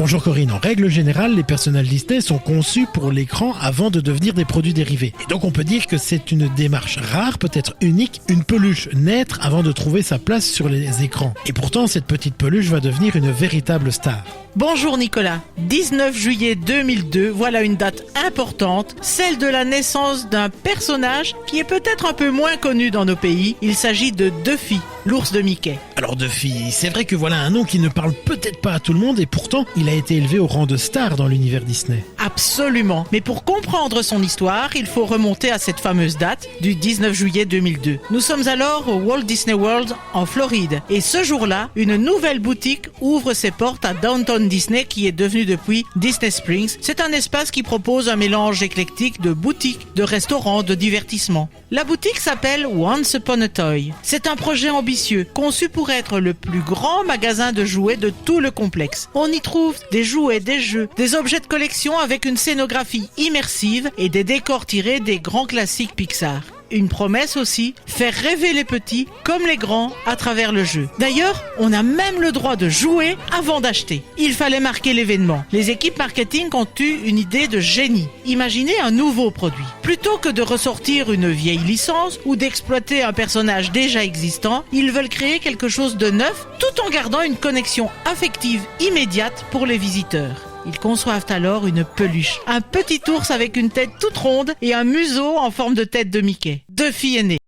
Bonjour Corinne, en règle générale, les personnages Disney sont conçus pour l'écran avant de devenir des produits dérivés. Et donc on peut dire que c'est une démarche rare, peut-être unique, une peluche naître avant de trouver sa place sur les écrans. Et pourtant, cette petite peluche va devenir une véritable star. Bonjour Nicolas, 19 juillet 2002, voilà une date importante, celle de la naissance d'un personnage qui est peut-être un peu moins connu dans nos pays. Il s'agit de Duffy, l'ours de Mickey. Alors Duffy, c'est vrai que voilà un nom qui ne parle peut-être pas à tout le monde et pourtant il a été élevé au rang de star dans l'univers Disney. Absolument, mais pour comprendre son histoire, il faut remonter à cette fameuse date du 19 juillet 2002. Nous sommes alors au Walt Disney World en Floride et ce jour-là, une nouvelle boutique ouvre ses portes à Downtown Disney qui est devenu depuis Disney Springs. C'est un espace qui propose un mélange éclectique de boutiques, de restaurants, de divertissements. La boutique s'appelle Once Upon a Toy. C'est un projet ambitieux, conçu pour être le plus grand magasin de jouets de tout le complexe. On y trouve des jouets, des jeux, des objets de collection avec une scénographie immersive et des décors tirés des grands classiques Pixar. Une promesse aussi, faire rêver les petits comme les grands à travers le jeu. D'ailleurs, on a même le droit de jouer avant d'acheter. Il fallait marquer l'événement. Les équipes marketing ont eu une idée de génie. Imaginez un nouveau produit. Plutôt que de ressortir une vieille licence ou d'exploiter un personnage déjà existant, ils veulent créer quelque chose de neuf tout en gardant une connexion affective immédiate pour les visiteurs. Ils conçoivent alors une peluche, un petit ours avec une tête toute ronde et un museau en forme de tête de Mickey. Duffy est né.